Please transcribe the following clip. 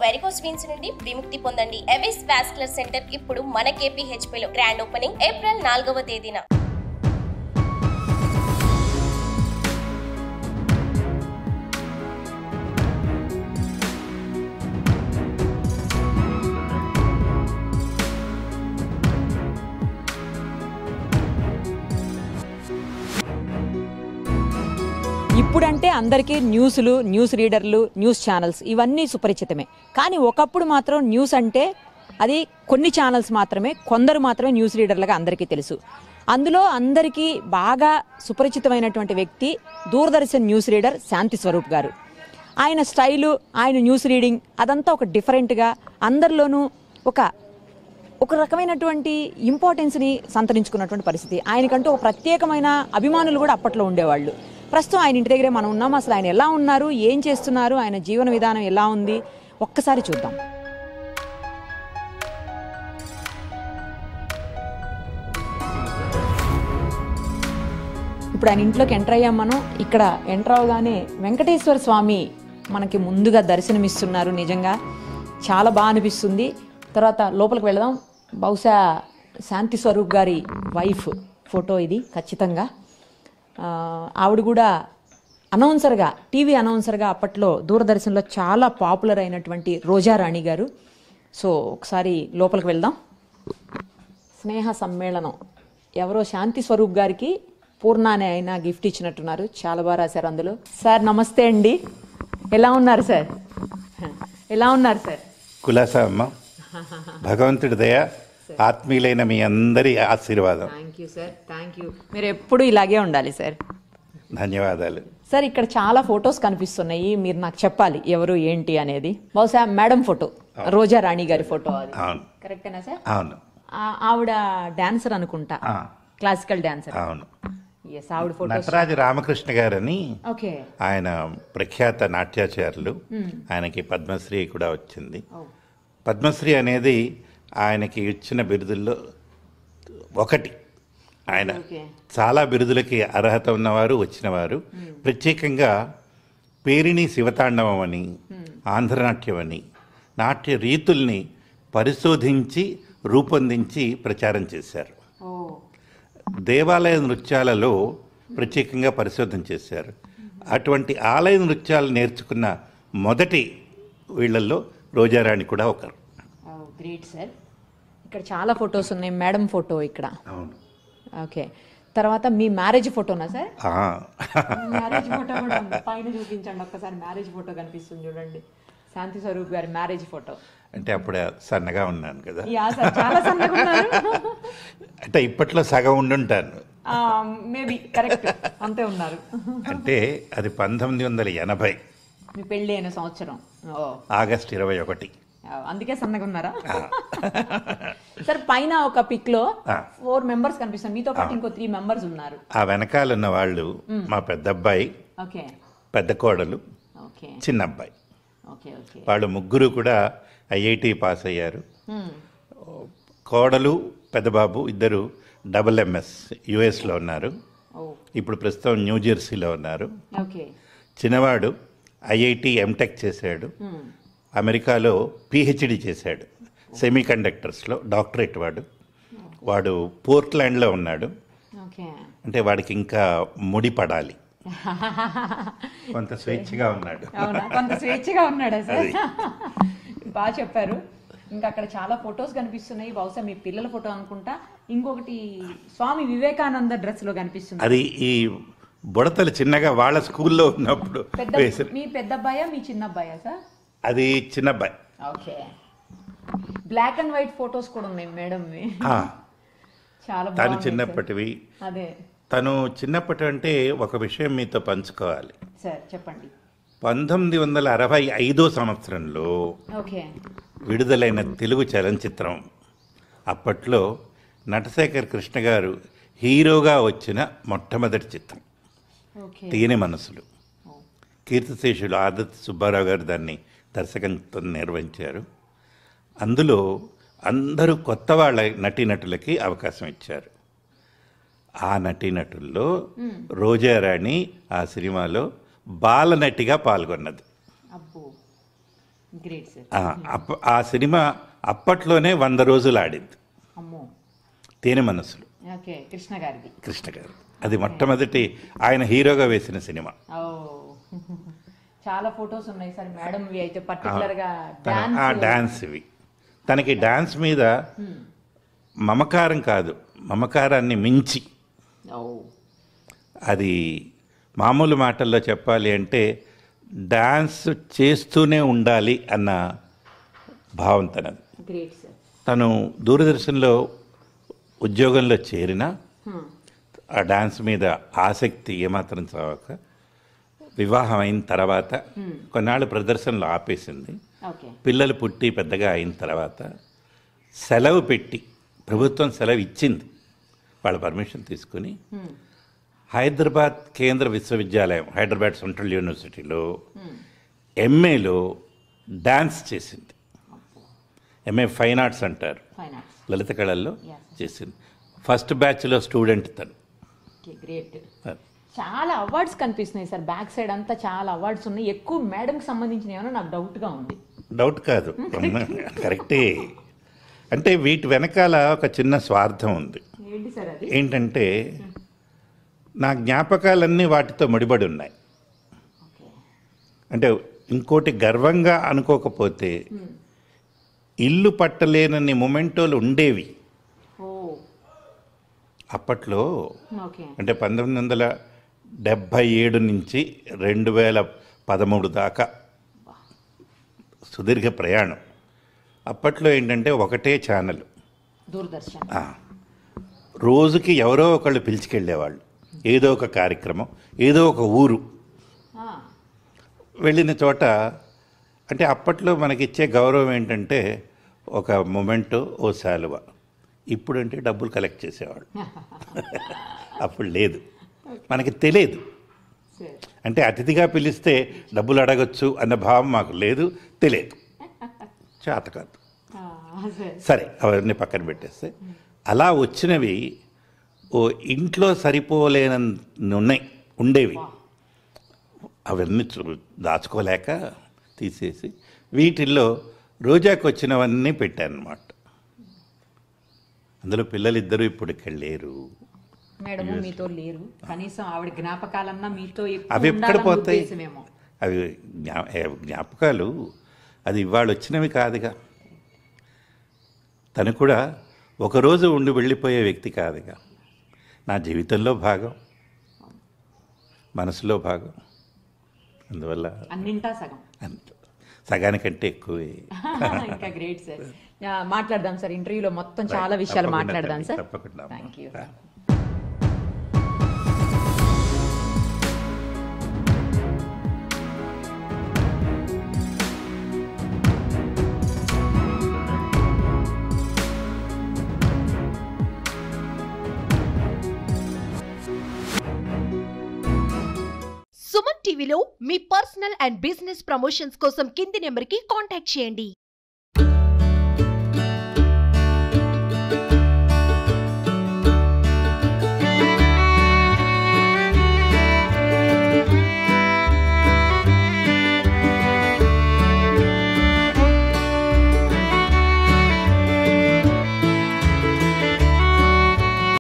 Varicose veins నుండి విముక్తి పొందండి. ఎవిస్ వాస్కులర్ సెంటర్ ఇప్పుడు మన KPHP లో గ్రాండ్ ఓపెనింగ్ ఏప్రిల్ 4వ తేదీన. ఇప్పుడంటే అందరికీ న్యూస్లు, న్యూస్ రీడర్లు, న్యూస్ ఛానల్స్ ఇవన్నీ సుపరిచితమే. కానీ ఒకప్పుడు మాత్రం న్యూస్ అంటే అది కొన్ని ఛానల్స్ మాత్రమే, కొందరు మాత్రమే న్యూస్ రీడర్లుగా అందరికీ తెలుసు. అందులో అందరికీ బాగా సుపరిచితమైనటువంటి వ్యక్తి దూరదర్శన్ న్యూస్ రీడర్ శాంతి స్వరూప్ గారు. ఆయన స్టైలు, ఆయన న్యూస్ రీడింగ్ అదంతా ఒక డిఫరెంట్గా, అందరిలోనూ ఒక రకమైనటువంటి ఇంపార్టెన్స్ని సంతరించుకున్నటువంటి పరిస్థితి. ఆయనకంటూ ఒక ప్రత్యేకమైన అభిమానులు కూడా అప్పట్లో ఉండేవాళ్ళు. ప్రస్తుతం ఆయన ఇంటి దగ్గరే మనం ఉన్నాం. అసలు ఆయన ఎలా ఉన్నారు, ఏం చేస్తున్నారు, ఆయన జీవన విధానం ఎలా ఉంది ఒక్కసారి చూద్దాం. ఇప్పుడు ఆయన ఇంట్లోకి ఎంటర్ అయ్యాం మనం. ఇక్కడ ఎంటర్ అవగానే వెంకటేశ్వర స్వామి మనకి ముందుగా దర్శనమిస్తున్నారు. నిజంగా చాలా బాగా అనిపిస్తుంది. తర్వాత లోపలికి వెళదాం. బహుశా శాంతి స్వరూప్ గారి వైఫ్ ఫోటో ఇది ఖచ్చితంగా. ఆవిడ కూడా అనౌన్సర్గా, టీవీ అనౌన్సర్గా అప్పట్లో దూరదర్శన్లో చాలా పాపులర్ అయినటువంటి రోజారాణి గారు. సో ఒకసారి లోపలికి వెళ్దాం. స్నేహ సమ్మేళనం ఎవరో శాంతి స్వరూప్ గారికి పూర్ణానే అయినా గిఫ్ట్ ఇచ్చినట్టున్నారు. చాలా బాగా రాశారు అందులో. సార్ నమస్తే అండి, ఎలా ఉన్నారు సార్? ఎలా ఉన్నారు సార్? కులాసా అమ్మ, భగవంతుడి దయ, ఆత్మీయులైన మీ అందరి ఆశీర్వాదం. Thank you sir, thank you. మీరు ఎప్పుడు ఇలాగే ఉండాలి సార్. ధన్యవాదాలు సార్. ఇక్కడ చాలా ఫొటోస్ కనిపిస్తున్నాయి, మీరు నాకు చెప్పాలి ఎవరు ఏంటి అనేది. బహుశా మేడం ఫోటో, రోజా రాణి గారి ఫోటో అది. అవును, కరెక్టేనా సార్? అవును. ఆవిడ డాన్సర్ అనుకుంటా, క్లాసికల్ డాన్సర్. అవును. ఆవిడ ఫోటో నటరాజ రామకృష్ణ గారని, ఓకే, ఆయన ప్రఖ్యాత నాట్యాచార్యులు. ఆయనకి పద్మశ్రీ కూడా వచ్చింది. పద్మశ్రీ అనేది ఆయనకి ఇచ్చిన బిరుదుల్లో ఒకటి. ఆయన చాలా బిరుదులకి అర్హత ఉన్నవారు, వచ్చినవారు. ప్రత్యేకంగా పేరిణి శివతాండవం అని, ఆంధ్రనాట్యం అని, నాట్య రీతుల్ని పరిశోధించి రూపొందించి ప్రచారం చేశారు. దేవాలయ నృత్యాలలో ప్రత్యేకంగా పరిశోధన చేశారు. అటువంటి ఆలయ నృత్యాలు నేర్చుకున్న మొదటి వీళ్ళల్లో రోజారాణి కూడా ఒకరు. Great sir. ఇక్కడ చాలా ఫొటోస్ ఉన్నాయి. మేడం ఫోటో ఇక్కడ. అవును. ఓకే. తర్వాత మీ మ్యారేజ్ ఫోటోనా సార్? మ్యారేజ్ ఫోటో కూడా పైన చూపించండి ఒక్కసారి. మ్యారేజ్ ఫోటో కనిపిస్తుంది చూడండి, శాంతి స్వరూప్ గారి మ్యారేజ్ ఫోటో. అంటే అప్పుడు సన్నగా ఉన్నాను కదా. చాలా సన్నగా ఉన్నారు. అంటే ఇప్పట్లో సగం ఉండుంటాను. మేబీ కరెక్ట్, అంతే ఉన్నారు. అంటే అది 1980 మీ పెళ్ళి అయిన సంవత్సరం, ఆగస్ట్ 21. అందుకే సన్నగా ఉన్నారా సార్? పైన ఒక పిక్ లో 4 మెంబర్స్ కనిపిస్తారు, మీతో పాటు ఇంకో 3 మెంబర్స్ ఉన్నారు. ఆ వెనకాల ఉన్న వాళ్ళు మా పెద్ద అబ్బాయి, పెద్ద కోడలు, చిన్న అబ్బాయి. వాళ్ళు ముగ్గురు కూడా IIT పాస్ అయ్యారు. కోడలు పెద్దబాబు ఇద్దరు MS US-లో ఉన్నారు. ఇప్పుడు ప్రస్తుతం న్యూజెర్సీలో ఉన్నారు. చిన్నవాడు IIT MTech చేశాడు. అమెరికాలో PhD చేశాడు సెమీ కండక్టర్స్లో, డాక్టరేట్. వాడు పోర్ట్లాండ్లో ఉన్నాడు. అంటే వాడికి ఇంకా ముడి పడాలి, కొంత స్వేచ్ఛగా ఉన్నాడు. కొంత స్వేచ్ఛగా ఉన్నాడా సార్? బాగా చెప్పారు. ఇంకా అక్కడ చాలా ఫొటోస్ కనిపిస్తున్నాయి. బహుశా మీ పిల్లల ఫోటో అనుకుంటా. ఇంకొకటి స్వామి వివేకానంద డ్రెస్ లో కనిపిస్తుంది. అది ఈ బుడతలు చిన్నగా వాళ్ళ స్కూల్లో ఉన్నప్పుడు. మీ పెద్ద అబ్బాయా మీ చిన్న అబ్బాయా సార్? అది చిన్న అబ్బాయి. Okay. Black and white photos కూడా ఉన్నాయి మేడం. చాలా తను చిన్నప్పటివి. అదే, తను చిన్నప్పటి అంటే ఒక విషయం మీతో పంచుకోవాలి సార్, చెప్పండి. 1965 సంవత్సరంలో విడుదలైన తెలుగు చలనచిత్రం, అప్పట్లో నటశేఖర్ కృష్ణ గారు హీరోగా వచ్చిన మొట్టమొదటి చిత్రం తీయని మనసులు. కీర్తిశేషులు ఆదత్ సుబ్బారావు గారు దాన్ని దర్శకత్వం నిర్వహించారు. అందులో అందరూ కొత్త వాళ్ళ నటీనటులకి అవకాశం ఇచ్చారు. ఆ నటీనటుల్లో రోజారాణి ఆ సినిమాలో బాలనటిగా పాల్గొన్నది. Great sir. ఆ సినిమా అప్పట్లోనే 100 రోజులు ఆడింది. అమ్మో. తేనె మనసులు. ఓకే, కృష్ణ గారిది. కృష్ణ గారు అది మొట్టమొదటి ఆయన హీరోగా వేసిన సినిమా. ఓ, చాలా ఫొటోస్ ఉన్నాయి సార్ మేడం అయితే పర్టికులర్గా ఆ డాన్స్ ఇవి. తనకి డాన్స్ మీద మమకారం కాదు, మమకారాన్ని మించి, అది మామూలు మాటల్లో చెప్పాలి అంటే డాన్స్ చేస్తూనే ఉండాలి అన్న భావం తనది. Great sir. తను దూరదర్శన్లో ఉద్యోగంలో చేరిన ఆ డాన్స్ మీద ఆసక్తి ఏమాత్రం చావక వివాహం అయిన తర్వాత కొన్నాళ్ళు ప్రదర్శనలు ఆపేసింది. పిల్లలు పుట్టి పెద్దగా అయిన తర్వాత సెలవు పెట్టి, ప్రభుత్వం సెలవు ఇచ్చింది, వాళ్ళ పర్మిషన్ తీసుకుని హైదరాబాద్ కేంద్ర విశ్వవిద్యాలయం, హైదరాబాద్ సెంట్రల్ యూనివర్సిటీలో ఎంఏలో డాన్స్ చేసింది. ఎంఏ ఫైన్ ఆర్ట్స్ అంటారు, లలిత కళల్లో చేసింది. ఫస్ట్ బ్యాచ్లో స్టూడెంట్ తను. గ్రేట్. చాలా అవార్డ్స్ కనిపిస్తున్నాయి సార్, బ్యాక్ సైడ్ అంతా చాలా అవార్డ్స్ ఉన్నాయి. ఎక్కువ మేడంకి సంబంధించిన ఏమైనా నాకు డౌట్గా ఉంది. డౌట్ కాదు, కరెక్టే. అంటే వీటి వెనకాల ఒక చిన్న స్వార్థం ఉంది. ఏంటి సార్ అది? ఏంటంటే నా జ్ఞాపకాలన్నీ వాటితో ముడిపడి ఉన్నాయి. అంటే ఇంకోటి గర్వంగా అనుకోకపోతే ఇల్లు పట్టలేనన్ని మొమెంటోలు ఉండేవి అప్పట్లో. అంటే 1977 నుంచి 2013 దాకా సుదీర్ఘ ప్రయాణం. అప్పట్లో ఏంటంటే ఒకటే ఛానల్, దూరదర్శన్. రోజుకి ఎవరో ఒకళ్ళు పిలిచికెళ్ళేవాళ్ళు, ఏదో ఒక కార్యక్రమం, ఏదో ఒక ఊరు. వెళ్ళిన చోట అంటే అప్పట్లో మనకిచ్చే గౌరవం ఏంటంటే ఒక మొమెంటో, ఓ శాలువ. ఇప్పుడంటే డబ్బులు కలెక్ట్ చేసేవాళ్ళు. అప్పుడు లేదు, మనకి తెలియదు. అంటే అతిథిగా పిలిస్తే డబ్బులు అడగచ్చు అన్న భావం మాకు లేదు, తెలియదు, చేత కాదు. సరే, అవన్నీ పక్కన పెట్టేస్తే అలా వచ్చినవి ఓ ఇంట్లో సరిపోలేనన్ని ఉండేవి. అవన్నీ దాచుకోలేక తీసేసి వీటిల్లో రోజాకు వచ్చినవన్నీ పెట్టాను అన్నమాట. అందులో పిల్లలిద్దరూ ఇప్పుడు ఇక్కడ లేరు, మేడం మీతో లేరు, కనీసం ఆవిడ జ్ఞాపకాలన్నా మీతో. అవి ఎక్కడ పోతాయి? అవి జ్ఞాపకాలు, అది ఇవాళ వచ్చినవి కాదుగా. తను కూడా ఒకరోజు ఉండి వెళ్ళిపోయే వ్యక్తి కాదుగా. నా జీవితంలో భాగం, మనసులో భాగం. అందువల్ల అన్నింటా సగం, సగానికంటే ఎక్కువే. ఇంకా గ్రేట్ సార్. మాట్లాడదాం సార్, ఇంటర్వ్యూలో మొత్తం చాలా విషయాలు మాట్లాడదాం సార్. తప్పకుండా. Thank you. సుమన్ టీవీలో మీ పర్సనల్ అండ్ బిజినెస్ ప్రమోషన్స్ కోసం కింది నెంబర్కి కాంటాక్ట్ చేయండి.